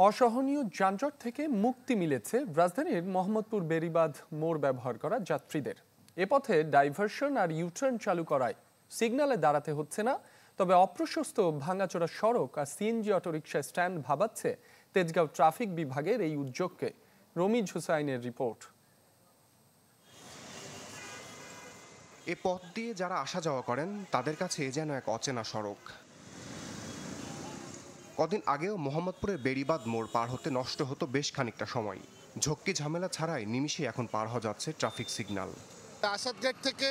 অসহনীয় যানজট থেকে মুক্তি মিলেছে রাজধানীর মোহাম্মদপুর বেড়িবাঁধ মোড় ব্যবহার করা যাত্রীদের। এ পথে ডাইভারশন আর ইউটার্ন চালু করায় সিগন্যালে দাঁড়াতে হচ্ছে না। তবে অপ্রশস্ত ভাঙাচোরা সড়ক আর সিএনজি অটোরিকশা স্ট্যান্ড ভাবাচ্ছে তেজগাঁও ট্রাফিক বিভাগের এই উদ্যোগকে। রমিজ হুসাইনের রিপোর্ট। এ পথ দিয়ে যারা আসা যাওয়া করেন তাদের কাছে যেন এক অচেনা সড়ক। কদিন আগেও মোহাম্মদপুরের বেড়িবাঁধ মোড় পার হতে নষ্ট হতো বেশ খানিকটা সময়। ঝক্কি ঝামেলা ছাড়াই নিমিষে এখন পার হওয়া যাচ্ছে ট্রাফিক সিগন্যাল। আসাদ গেট থেকে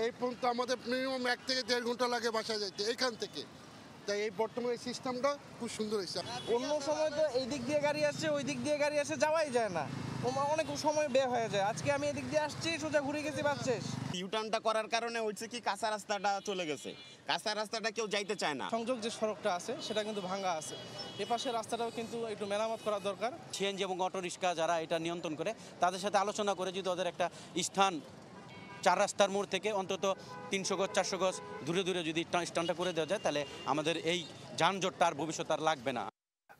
এই পর্যন্ত আমাদের মিনিমাম 1 থেকে 1.5 ঘন্টা লাগে বাসায় যাইতে এইখান থেকে। তাই এই বর্তমানে সিস্টেমটা খুব সুন্দর হয়েছে। অন্য সময় তো এই দিক দিয়ে গাড়ি আসছে, ওই দিক দিয়ে গাড়ি আসে, যাওয়াই যায় না, অনেক সময় বের হয়ে যায়। আজকে আমি এদিক দিয়ে আসছি, সোজা ঘুরে গেছি বাস শেষ। ইউটার্নটা করার কারণে হচ্ছে কি কাঁচা রাস্তাটা চলে গেছে, কাঁচা রাস্তাটা কেউ যাইতে চায় না। সংযোগ যে সড়কটা আছে সেটা কিন্তু ভাঙা আছে, এ পাশের রাস্তাটাও কিন্তু একটু মেরামত করা দরকার। সিএনজি এবং অটো রিক্সা যারা এটা নিয়ন্ত্রণ করে তাদের সাথে আলোচনা করে যদি ওদের একটা স্থান 4 রাস্তার মোড় থেকে অন্তত 300 গজ 400 গজ দূরে দূরে যদি স্থানটা করে দেওয়া যায়, তাহলে আমাদের এই যানজটটা আর ভবিষ্যতে আর লাগবে না।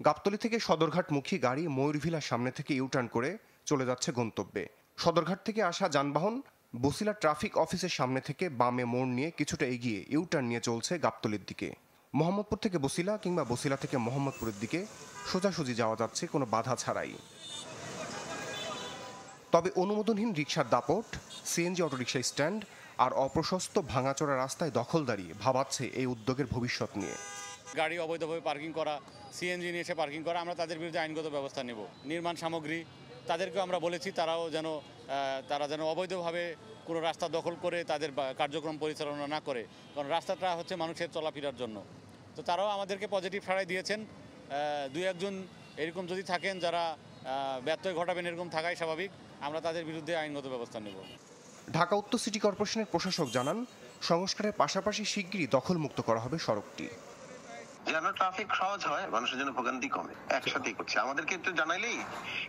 গাবতলী থেকে সদরঘাটমুখী গাড়ি ময়ূরভিলার সামনে থেকে ইউটার্ন করে চলে যাচ্ছে গন্তব্যে। সদরঘাট থেকে আসা যানবাহন বসিলা ট্রাফিক অফিসের সামনে থেকে বামে মোড় নিয়ে কিছুটা এগিয়ে ইউটার্ন নিয়ে চলছে গাবতলীর দিকে। মোহাম্মদপুর থেকে বসিলা কিংবা বসিলা থেকে মোহাম্মদপুরের দিকে সোজাসুজি যাওয়া যাচ্ছে কোনো বাধা ছাড়াই। তবে অনুমোদনহীন রিকশার দাপট, সিএনজি অটোরিকশা স্ট্যান্ড আর অপ্রশস্ত ভাঙাচোরা রাস্তায় দখলদারি ভাবাচ্ছে এই উদ্যোগের ভবিষ্যৎ নিয়ে। গাড়ি অবৈধভাবে পার্কিং করা, সিএনজি নিয়ে এসে পার্কিং করা, আমরা তাদের বিরুদ্ধে আইনগত ব্যবস্থা নেব। নির্মাণ সামগ্রী তাদেরকেও আমরা বলেছি তারা যেন অবৈধভাবে কোনো রাস্তা দখল করে তাদের কার্যক্রম পরিচালনা না করে, কারণ রাস্তাটা হচ্ছে মানুষের চলাফেরার জন্য। তো তারাও আমাদেরকে পজিটিভ সাড়াই দিয়েছেন। 2-1 জন এরকম যদি থাকেন যারা ব্যত্যয় ঘটাবেন, এরকম থাকাই স্বাভাবিক, আমরা তাদের বিরুদ্ধে আইনগত ব্যবস্থা নেব। ঢাকা উত্তর সিটি কর্পোরেশনের প্রশাসক জানান, সংস্কারের পাশাপাশি শিগগিরই দখলমুক্ত করা হবে সড়কটি। যেন ট্রাফিক সহজ হয়, মানুষের জন্য ভোগান্তি কমে, একসাথেই করছি। আমাদেরকে একটু জানাইলেই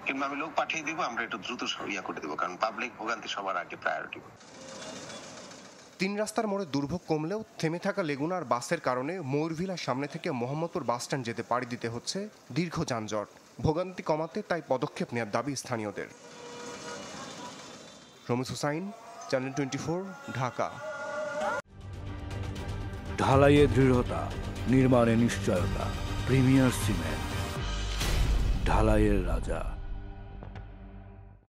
কিংবা আমি লোক পাঠিয়ে দিব, আমরা একটু দ্রুত করে দেবো, কারণ পাবলিক ভোগান্তি সবার আগে প্রায়োরিটি। 3 রাস্তার মোড়ে দুর্ভোগ কমলেও থেমে থাকা লেগুনার বাসের কারণে ময়ূরভিলার সামনে থেকে মোহাম্মদপুর বাস স্ট্যান্ড যেতে পাড়ি দিতে হচ্ছে দীর্ঘ যানজট। ভোগান্তি কমাতে তাই পদক্ষেপ নেওয়ার দাবি স্থানীয়দের। রমিজ হুসাইন, চ্যানেল 24, ঢাকা। ঢালাইয়ে দৃঢ়তা, নির্মাণে নিশ্চয়তা, প্রিমিয়ার সিমেন্ট, ঢালাইয়ের রাজা।